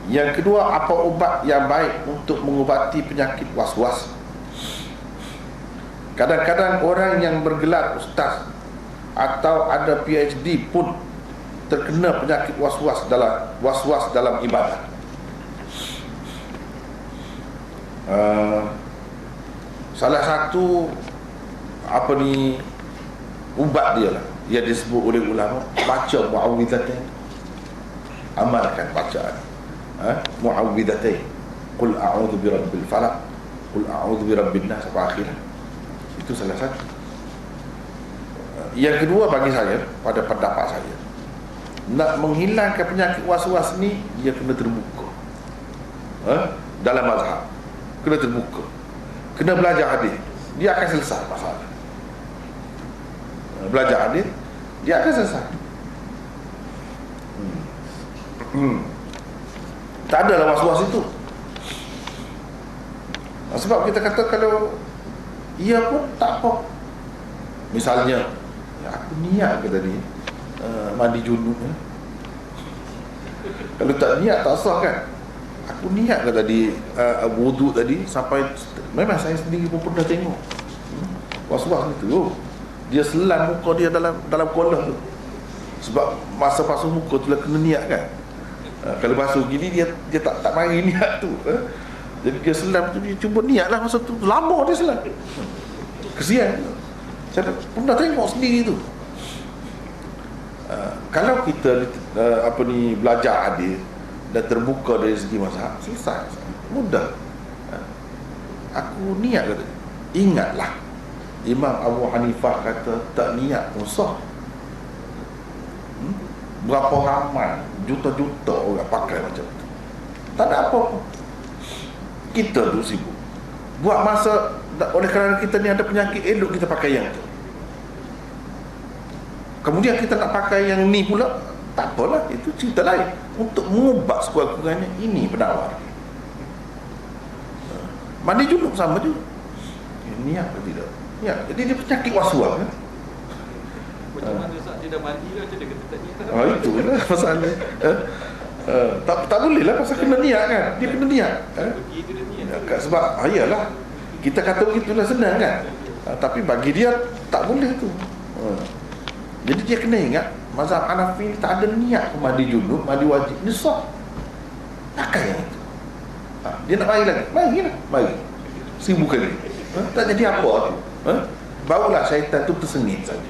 Yang kedua, apa ubat yang baik untuk mengubati penyakit was-was? Kadang-kadang orang yang bergelar ustaz atau ada PhD pun terkena penyakit was-was dalam ibadah. Salah satu ubat dia lah yang disebut oleh ulama, baca muawwidhatain, amalkan bacaan muawwidhatain, qul a'udzu birabbil falaq, qul a'udzu birabbin nas, sampai akhir. Itu salah satu. Yang kedua, bagi saya, pada pendapat saya, nak menghilangkan penyakit was-was ni, dia kena terbuka dalam mazhab, kena terbuka, kena belajar hadis, dia akan selesai masalah. Belajar hadis, dia akan selesai. Tak ada lah was-was itu. Sebab kita kata kalau ia pun tak apa. Misalnya, aku niat ke tadi mandi junub kalau tak niat tak sah kan. Aku niat ke tadi wuduk tadi, sampai memang saya sendiri pun pernah tengok was-was itu. Dia selam muka dia dalam kolam tu. Sebab masa basuh muka tu lah kena niat kan. Kalau basuh gini dia tak mari niat tu. Jadi dia selam tu, dia cuba niat lah masa tu. Lama dia selam. Kesian. Saya pernah tengok sendiri tu. Kalau kita belajar hadis dan terbuka dari segi mazhab, selesai, mudah. Aku niat kata, ingatlah Imam Abu Hanifah kata tak niat pun sah. Berapa ramai, juta-juta orang pakai macam tu, tak ada apa-apa. Kita tu sibuk buat masa, oleh kerana kita ni ada penyakit elok, kita pakai yang tu. Kemudian kita nak pakai yang ni pula, tak apalah, itu cerita lain. Untuk mengubah sekurang-kurangnya, ini penawar. Mandi junub sama juga. Niat ke tidak? Ya, jadi dia penyakit was-was kan? Macam mana Ustaz, dia dah mandi lah, macam dia kata tak niat. Itulah masalahnya. Tak boleh lah, pasal kena niat kan? Dia kena niat. Begitu dia niat. Sebab ayalah, kita kata begitulah senang kan? Tapi bagi dia tak boleh tu. Jadi dia kena ingat, mazhab Hanafi ni tak ada niat mandi junub, mandi wajib, ni sah. Pakai yang itu. Dia nak mari lagi, mari. Sibuk lagi. Tak jadi apa tu. Barulah syaitan tu tersengit saja.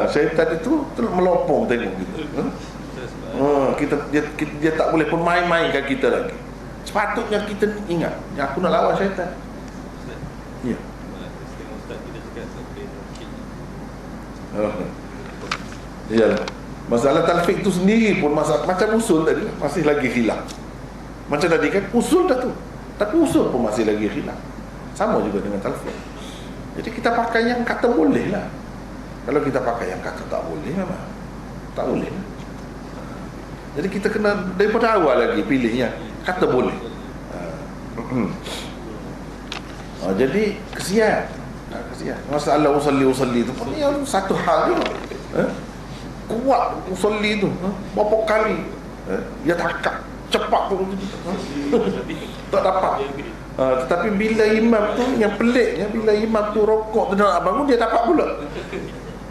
Syaitan itu melopong tengok kita. Dia tak boleh pun main-mainkan kita lagi. Sepatutnya kita ingat, aku nak lawan syaitan. Ya. Iyalah. Masalah talfiq tu sendiri pun macam usul tadi masih lagi khilaf. Macam tadi kan usul dah tu, tapi usul pun masih lagi khilaf. Sama juga dengan talfiq. Jadi kita pakai yang kata boleh lah. Kalau kita pakai yang kata tak boleh, memang tak boleh. Jadi kita kena daripada awal lagi pilihnya kata boleh. Jadi kesian. Masalah usalli tu pun yang satu hal juga. Kuat usalli tu, berapa kali dia takak cepat tu tak dapat. Tetapi bila imam tu, yang peliknya, bila imam tu rokok tu nak bangun, dia dapat pula.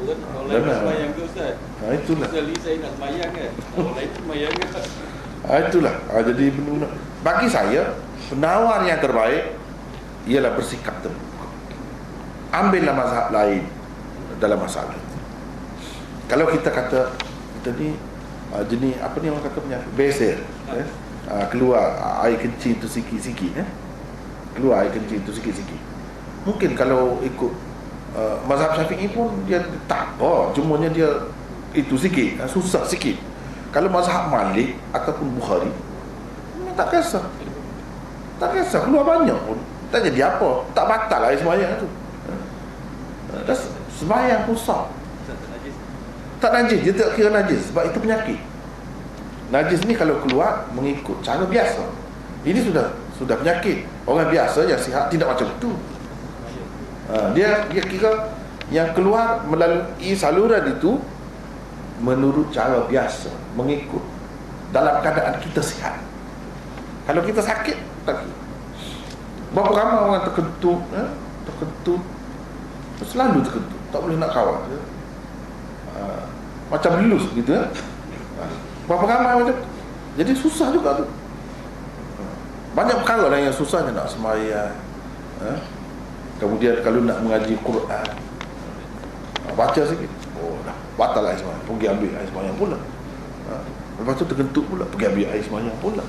Orang lain semayang ke Ustaz? Itulah. Sekali saya nak semayang kan, orang lain semayang kan. Itulah. Jadi benar-benar bagi saya, penawar yang terbaik ialah bersikap terbuka. Ambillah mazhab lain dalam masalah. Kalau kita kata kita ni jenis apa ni orang kata punya besar, keluar air kencing tu sikit-sikit, keluar air kencing tu sikit-sikit. Mungkin kalau ikut mazhab Syafi'i pun dia tak apa, cumanya dia itu sikit, susah sikit. Kalau mazhab Malik ataupun Bukhari, tak kisah. Tak kisah, keluar banyak pun tak jadi apa, tak batal air sembahyang tu. Dah sembahyang pun sah. Tak najis, dia tak kira najis sebab itu penyakit. Najis ni kalau keluar mengikut cara biasa. Ini sudah penyakit. Orang biasa yang sihat tidak macam itu. Dia kira yang keluar melalui saluran itu menurut cara biasa, mengikut dalam keadaan kita sihat. Kalau kita sakit, tak. Berapa ramai orang terkentut, terkentut, selalu terkentut, tak boleh nak kawal. Macam lulus gitu. Berapa ramai macam tu. Jadi susah juga tu. Banyak perkara lah yang susahnya nak sembahyang. Kemudian kalau nak mengaji Quran, baca sikit, oh dah batal air sembahyang, pergi ambil air sembahyang pula. Lepas tu terkentut pula, pergi ambil air sembahyang pula.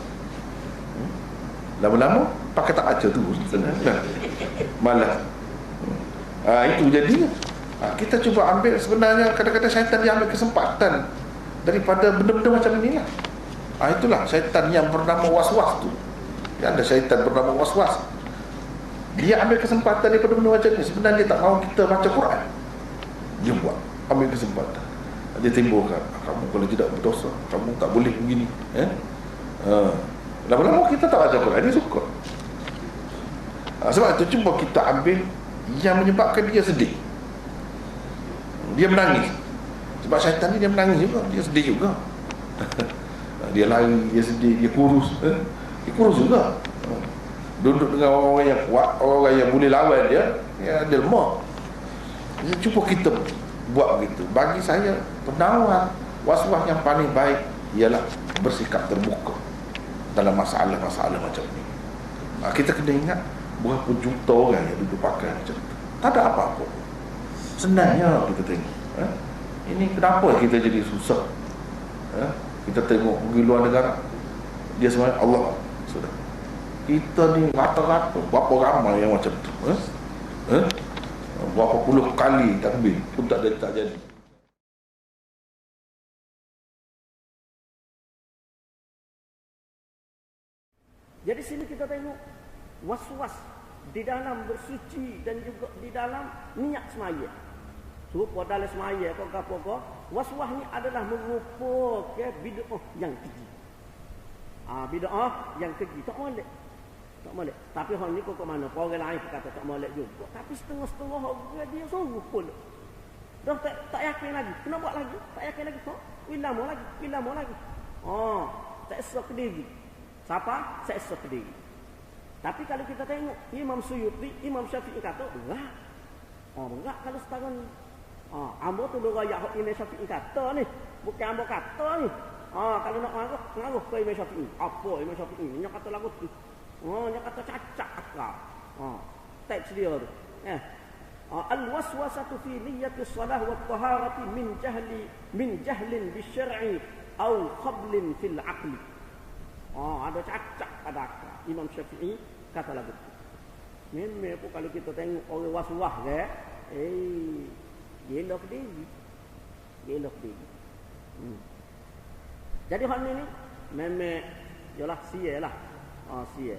Lama-lama pakai tak baca tu malas. Itu jadinya. Kita cuba ambil, sebenarnya kadang-kadang syaitan dia ambil kesempatan daripada benda-benda macam inilah. Itulah syaitan yang bernama was-was tu. Ada syaitan bernama was-was. Dia ambil kesempatan daripada benda macam ni. Sebenarnya dia tak mahu kita baca Quran. Dia buat, ambil kesempatan. Dia timbulkan, kamu kalau tidak berdosa, kamu tak boleh begini. Lama-lama kita tak baca Quran, dia suka. Sebab itu cuba kita ambil yang menyebabkan dia sedih. Dia menangis. Sebab syaitan ni dia menangis juga, dia sedih juga. Dia lari, dia sedih, dia kurus. Dia kurus juga. Duduk dengan orang yang kuat, orang yang boleh lawan dia lemah. Jadi cuba kita buat begitu. Bagi saya, penawar was-was yang paling baik ialah bersikap terbuka dalam masalah-masalah macam ni. Kita kena ingat berapa juta orang yang duduk pakai macam tu. Tak ada apa-apa. Senangnya kita tengok. Ini kenapa kita jadi susah? Kita tengok pergi luar negara, dia sebenarnya Allah sudah. Kita ni rata-rata berapa ramai yang macam tu. Berapa puluh kali takbir pun tak jadi. Jadi sini kita tengok was-was di dalam bersuci dan juga di dalam niat semaya. Serupa dalam semaya apa-apa, was-was ni adalah merupakan bid'ah yang keji. Bid'ah yang keji. Tak boleh. Tak boleh. Tapi hal ni kok mana? Orang lain kata tak boleh juga. Tapi setengah-setengah orang dia suruh pun. Dah tak yakin lagi. Kena buat lagi. Tak yakin lagi. Lama lagi. Tak esok ke diri. Siapa? Tak esok ke diri. Tapi kalau kita tengok Imam Suyuti, Imam Syafi'i kata berat. Berat kalau setahun. Ambo tu raya Imam Syafi'i kata ni. Bukan ambo kata ni. Kalau nak ngaruh ke Imam Syafi'i. Apa Imam Syafi'i? Dia kata lagu tu. Dia kata cacak akal. Teks dia tu. Al-waswasatu fi niyyati shalah wa taharati min jahlin bisyar'i au qablin fil aqli. Ada cacak pada akal. Imam Syafi'i kata lagu tu. Memang pun kalau kita tengok orang was-was ke, gelak dia. Jadi hal ni memang jelas sia lah. Sia.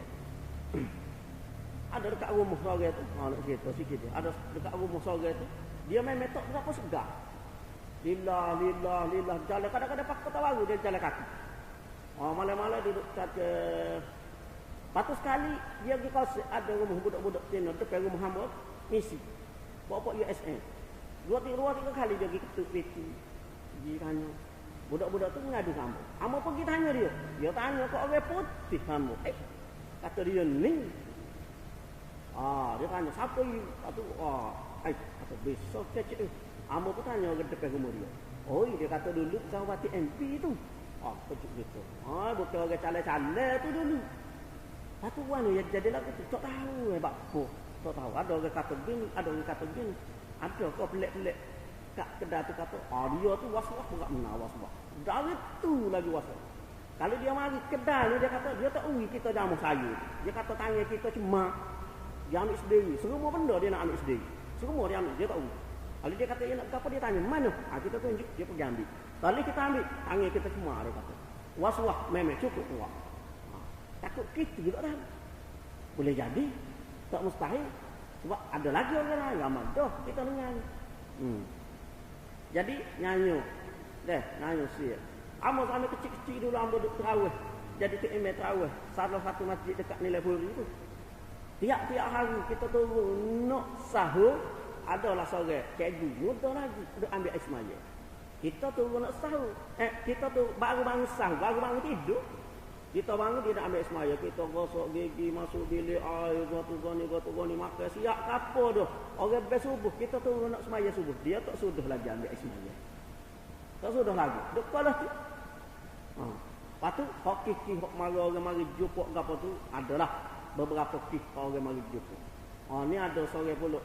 Ada dekat rumah saudara tu, nak cerita sikit dia. Ada dekat rumah saudara tu, dia memang tak berapa segar. Lillah, jalan kadang-kadang pakai kota baru dia jalan kaki. Malam-malam duduk kata. Patut sekali dia pergi kosek ada rumah budak-budak Cina depan rumah hamba misi. Bawa USN. Dua tiga kali dia pergi ketuk pintu. Dia tanya. Budak-budak tu mengadu hamba. Hamba pergi tanya dia. Dia tanya kok orang putih hamba. Kata dia ni. Dia tanya siapa you? Kata besok cecik tu. Hamba pun tanya ke depan rumah dia. Dia kata dulu kawati MP tu. Kecik gitu. Bukan orang calai-calai tu dulu. Satu orang yang jadi lagu tu tak tahu apa. Tak tahu. Ada orang kata begini, ada orang kata begini. Ada kau pelik-pelik kat kedai tu kata, dia tu was-was enggak menawas was. Dari tu lagi was-was. Kalau dia mari kedai ni dia kata dia tak ui kita jamu sayur. Dia kata tanya kita cuma dia ambil sendiri. Semua benda dia nak ambil sendiri. Semua dia ambil, dia tak ui. Kalau dia kata dia nak apa dia tanya, mana? Kita tunjuk dia pergi ambil. Kali kita ambil, tangan kita cuma dia kata. Was-was memang cukup kuat. Takut kita juga dah. Boleh jadi. Tak mustahil. Sebab ada lagi orang lain. Ramai dah kita dengar. Jadi nyanyi. Nyanyi siap. Amba sampai kecil-kecil dulu amba duduk terawih. Jadi tu imam terawih. Salah satu masjid dekat Nilai Puri tu. Tiap-tiap hari kita turun nak sahur. Adalah sore. Cikgu muda lagi. Duduk ambil air semaya. Kita tu nak sahur. Kita tu baru bangun sahur, baru bangun tidur. Kita bangun dia nak ambil semaya. Kita gosok gigi, masuk bilik air, gotu goni, makan siap apa dah. Orang best subuh, kita tu nak semaya subuh. Dia tak sudah lagi ambil semaya. Tak sudah lagi. Depalah tu. Lepas tu, hak kiki, hak marah orang mari jumpa ke apa tu, adalah beberapa kiki orang mari jumpa. Ni ada seorang pula.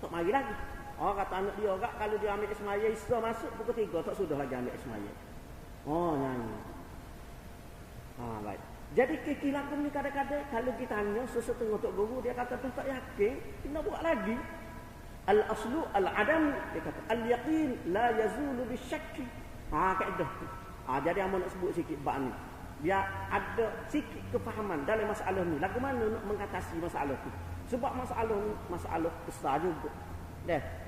Tak mari lagi. Orang kata anak dia agak kalau dia ambil semaya Isra masuk pukul 3 tak sudah lagi ambil semaya. Nyanyi. Baik. Jadi kekilapan ni kadang-kadang kalau kita tanya sesetengah tok guru dia kata tak yakin, kena buat lagi. Al-aslu al-adam, dia kata al-yaqin la yazulu bisyakki. Kaedah tu. Jadi amun nak sebut sikit bab ni. Biar ada sikit kefahaman dalam masalah ni. Lagu mana nak mengatasi masalah tu. Sebab masalah ni masalah besar juga.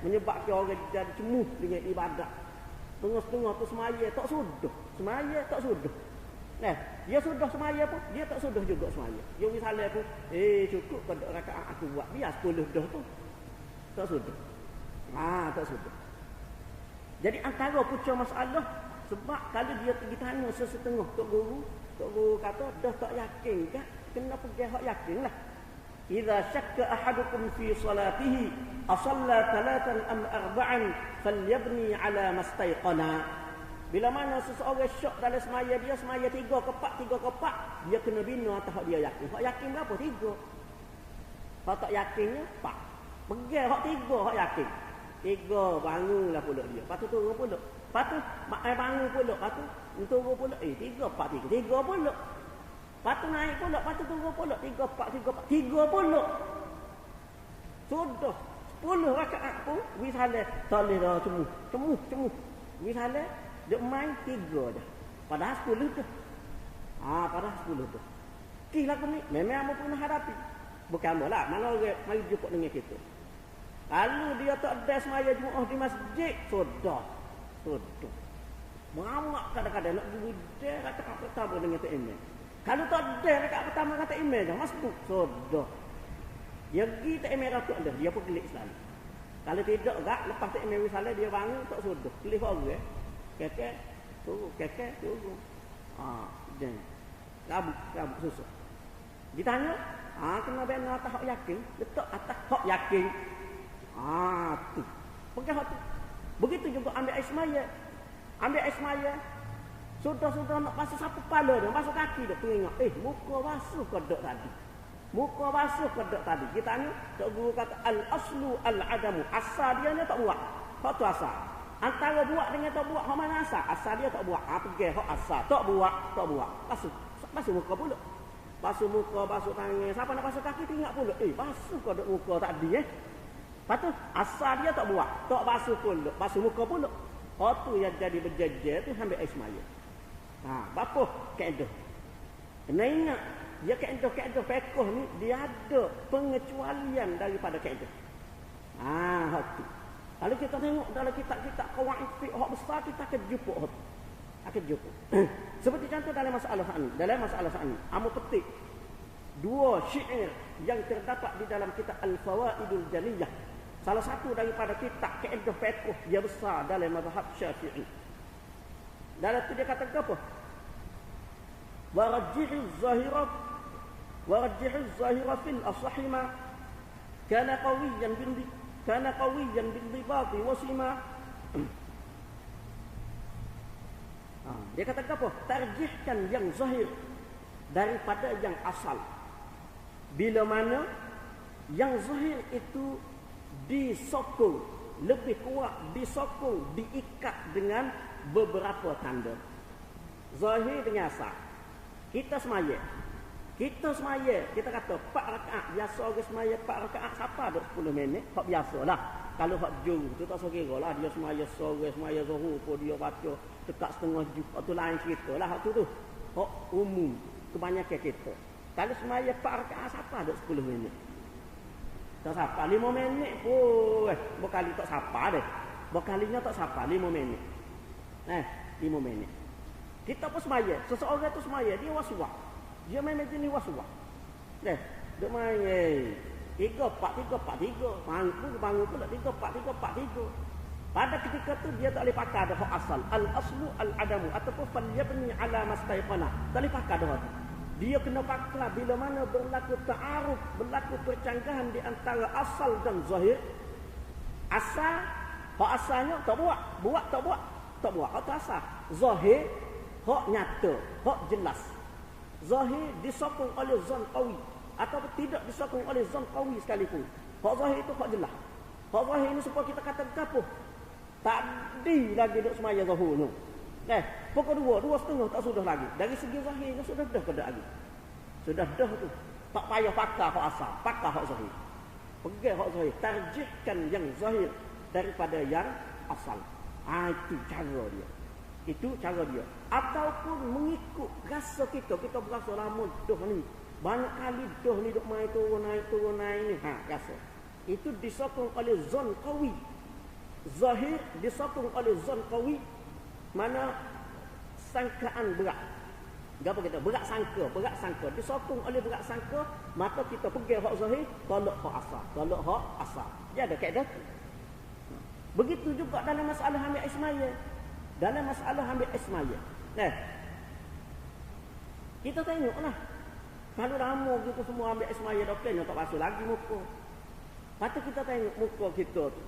Menyebabkan orang jadi cemuh dengan ibadat. Tengah-tengah tu semaya tak sudah. Semaya tak sudah. Dia sudah semaya pun, dia tak sudah juga semaya. Yang misalnya pun, cukup pada rakaat aku buat biar 10 dah tu. Tak sudah. Tak sudah. Jadi antara punca masalah, sebab kalau dia pergi tanya sesetengah Tok Guru kata, dah tak yakin kan? Kena pergi hak yakin lah. Idza syakka ahadukum fi salatihi asalla 3 am 4 falyabni ala mastayqana. Bila mana seseorang syak dalam semaya dia semaya 3 ke 4 dia kena bina atas hak dia yakin. Hak yakin berapa? 3. Hak tak yakinnya 4. Pergi hak 3 hak yakin. 3 bangunlah pula dia. Lepas tu turun pula. Lepas tu bangun pula. Lepas tu turun pula. 3 4 3 pula. Lepas tu naik pula. Lepas tu turun pula. 3 4 3 pula. Sudah 10 rakaat pun misalnya tak boleh dah cemuh. Misalnya dia main 3 dah. Padahal 10 dah. Padahal 10 dah. Kih lagu ni memang apa pernah hadapi. Bukan lah. Mana orang mari jumpa dengan kita. Kalau dia tak ada semaya Jumaat di masjid, sudah. Mamak kadang-kadang nak budak kata pertama dengan Tok Emel. Kalau tak ada dekat pertama kata Emel dah masuk, sudah. Dia pergi Tok Emel tu ada, dia pun kelik selalu. Kalau tidak enggak lepas Tok Emel misalnya dia bangun tak sudah. Kelih orang kekek turun. Dan rabuk susah. Ditanya, kena benar atas hak yakin, letak atas hak yakin. Tu. Pergi hak tu. Begitu juga ambil air semaya. Sudah nak basuh sapu kepala dah, basuh kaki dah teringat. Muka basuh kodok tadi. Kita tanya, Tok Guru kata al-aslu al-adamu. Asal dia ni tak buat. Hak tu asal. Antara buat dengan tak buat, hak mana asal? Asal dia tak buat. Pergi hak asal. Tak buat. Basuh muka pula. Basuh muka, basuh tangan. Siapa nak basuh kaki tinggal pula. Basuh kodok muka tadi Lepas tu asal dia tak buat. Tak basuh pula. Basuh muka pula. Tu yang jadi berjejer tu ambil air semaya. Bapa kaedah. Kena ingat. Dia kaedah fiqh ni dia ada pengecualian daripada kaedah. Tu. Kalau kita tengok dalam kitab-kitab qawaid fiqh hak besar kita akan jumpa. Seperti contoh dalam masalah ini. Amu petik 2 syair yang terdapat di dalam kitab Al-Fawaidul Jaliyah. Salah satu daripada kitab kaedah fiqh yang besar dalam mazhab Syafi'i. Dalam tu dia kata apa? Warajjihiz zahira fil asahima kana qawiyan bil ribat wasima. Dia kata apa? Tarjihkan yang zahir daripada yang asal. Bila mana yang zahir itu disokong, lebih kuat disokong, diikat dengan beberapa tanda. Zahir dengan asal. Kita semaya, kita kata 4 rakaat. Biasa orang semaya 4 rakaat siapa ada 10 minit, hak biasalah. Kalau hak juru tu tak sekira lah, dia semaya sore, semaya zuhur pun dia baca dekat setengah jam. Tu lain ceritalah hak tu. Hak umum kebanyakan kita. Kalau semaya 4 rakaat siapa ada 10 minit. Tak siapa 5 minit pun. Berkali tak siapa deh. Berkalinya tak siapa 5 minit. 5 minit. Kita pun semaya. Seseorang tu semaya, dia was-was. Dia main jenis was-was. Dia main 3 4 3 4 3. Bangun pula 3 4 3 4 3. Pada ketika tu dia tak boleh pakai dah hak asal. Al-aslu al-adamu ataupun falyabni ala mastayqana. Tak boleh pakai dah tu. Dia kena pakai bila mana berlaku ta'aruf, berlaku percanggahan di antara asal dan zahir. Asal, hak asalnya tak buat, tak buat. Hak tu asal. Zahir, hak nyata, hak jelas. Zahir disokong oleh zon qawi ataupun tidak disokong oleh zon qawi sekalipun. Hak zahir itu hak jelas. Hak zahir ini supaya kita kata gapo? Tadi lagi duk semaya zahir tu. Pukul 2:30 tak sudah lagi. Dari segi zahir sudah dah ke lagi. Sudah dah tu. Tak payah pakai hak asal, pakai hak zahir. Pegang hak zahir, tarjihkan yang zahir daripada yang asal. Itu cara dia. Itu cara dia. Ataupun mengikut rasa kita berasa lama dah ni. Banyak kali dah ni duk mai turun naik ni. Rasa. Itu disokong oleh zon qawi. Zahir disokong oleh zon qawi. Mana sangkaan berat. Apa kita? Berat sangka. Disokong oleh berat sangka, maka kita pegang hak zahir, tolak hak asal. Dia ada kaedah tu. Begitu juga dalam masalah ambil ismaya. Kita tengoklah. Kalau lama gitu semua ambil ismaya doktornya tak basuh lagi muka. Patut kita tengok muka kita tu.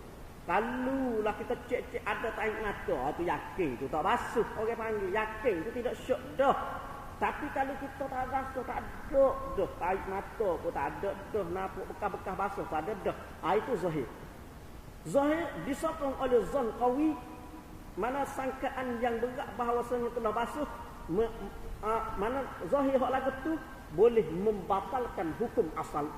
Kalau lah kita cek ada tarik mata, tu yakin tu tak basuh. Orang panggil yakin tu tidak syok dah. Tapi kalau kita tak rasa tak ada dah tarik mata pun tak ada dah, nampak bekas-bekas basuh tak ada dah. Itu zahir. Zahir disokong oleh zon qawi, mana sangkaan yang berat bahawasanya telah basuh, mana zahir hak lagu tu boleh membatalkan hukum asal.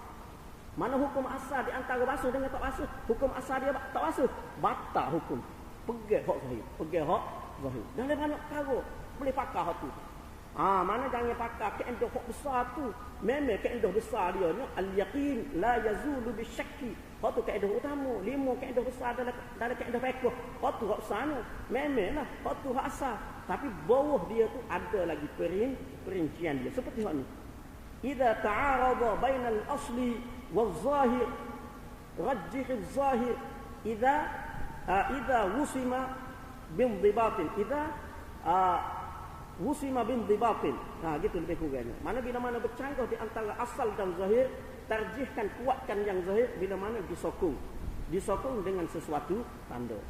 Mana hukum asal di antara basuh dengan tak basuh? Hukum asal dia tak basuh, batal hukum. Pegang hak zahir. Dalam banyak perkara boleh pakai hak tu. Mana jangan pakai kaedah hak besar tu. Memang kaedah besar dia ni al-yaqin la yazulu bisyakki. Hak tu kaedah utama. 5 kaedah besar dalam kaedah fiqh. Hak tu hak sana. Memanglah hak tu hak asal. Tapi bawah dia tu ada lagi perincian dia. Seperti hak ni. Idza ta'arada bainal asli wal-zahir rajjih al-zahir idza wusima bindibatin wusima bindibatin. Gitu lebih kurangnya. Mana bila mana bercanggah di antara asal dan zahir, tarjihkan, kuatkan yang zahir bila mana disokong dengan sesuatu tanda.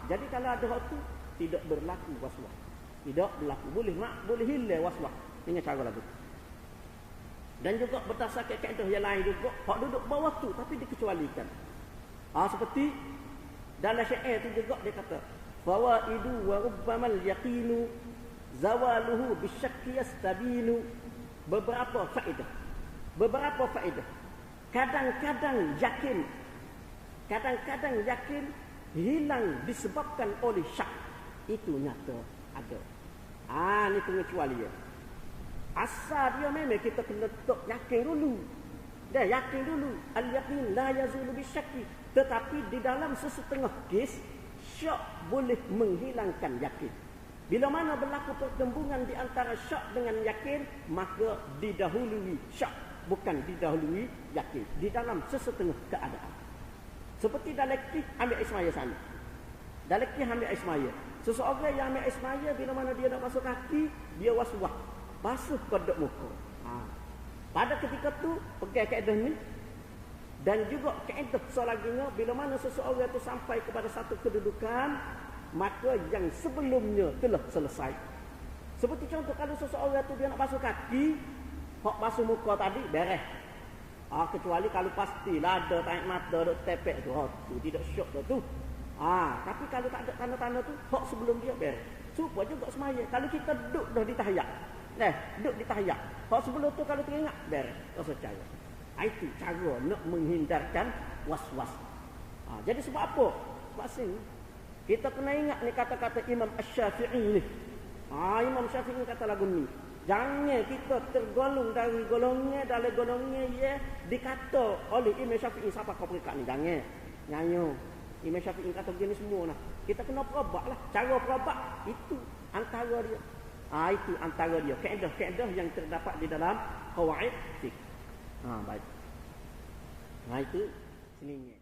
Jadi kalau ada waktu tidak berlaku waswas. Tidak berlaku. Boleh hilang waswas dengan cara lagu. Dan juga berdasarkan kaedah yang lain juga, hak duduk bawah tu tapi dikecualikan. Seperti dalam syair tu juga dia kata, fawaidu wa rubbamal yaqinu zawaluhu bisyakki yastabinu. Beberapa faedah. Kadang-kadang yakin hilang disebabkan oleh syak. Itu nyata ada. Ni pengecualian. Asal dia memang kita kena yakin dulu. Al-yaqin la yazulu bisyakki. Tetapi di dalam sesetengah kes, syak boleh menghilangkan yakin. Bila mana berlaku pertembungan di antara syak dengan yakin, maka didahului syak, bukan didahului yakin. Di dalam sesetengah keadaan. Seperti dialektik ambil ismaya sana. Dialektik ambil ismaya. Seseorang yang ambil ismaya, bila mana dia nak masuk kaki, dia was-was. Basuh kedok muka. Pada ketika tu pegang kaedah ni. Dan juga kaedah selaginya, bila mana seseorang itu sampai kepada satu kedudukan, maka yang sebelumnya telah selesai. Seperti contoh kalau seseorang itu dia nak basuh kaki, hak basuh muka tadi beres. Kecuali kalau pastilah ada tarik mata, ada tepek tu, tu tidak syok tu. Tapi kalau tak ada tanda-tanda tu, hak sebelum dia beres. Supaya juga semaya. Kalau kita duduk dah di tahiyat, duduk di tahiyat, hak sebelum tu kalau teringat beres, rasa cara. Itu cara nak menghindarkan was-was. Jadi sebab apa? Sebab sini kita kena ingat ni kata-kata Imam Asy-Syafi'i ni. Imam Syafi'i kata lagu ni, jangan kita tergolong dari golongnya ya dikata oleh Imam Syafi'i siapa kau perikat ni, jangan. Nyanyo. Imam Syafi'i kata begini semua lah. Kita kena perabak lah. Cara perabak itu antara dia. Itu antara dia. Kaedah-kaedah yang terdapat di dalam qawaid fiqh. Baik. Itu selingnya.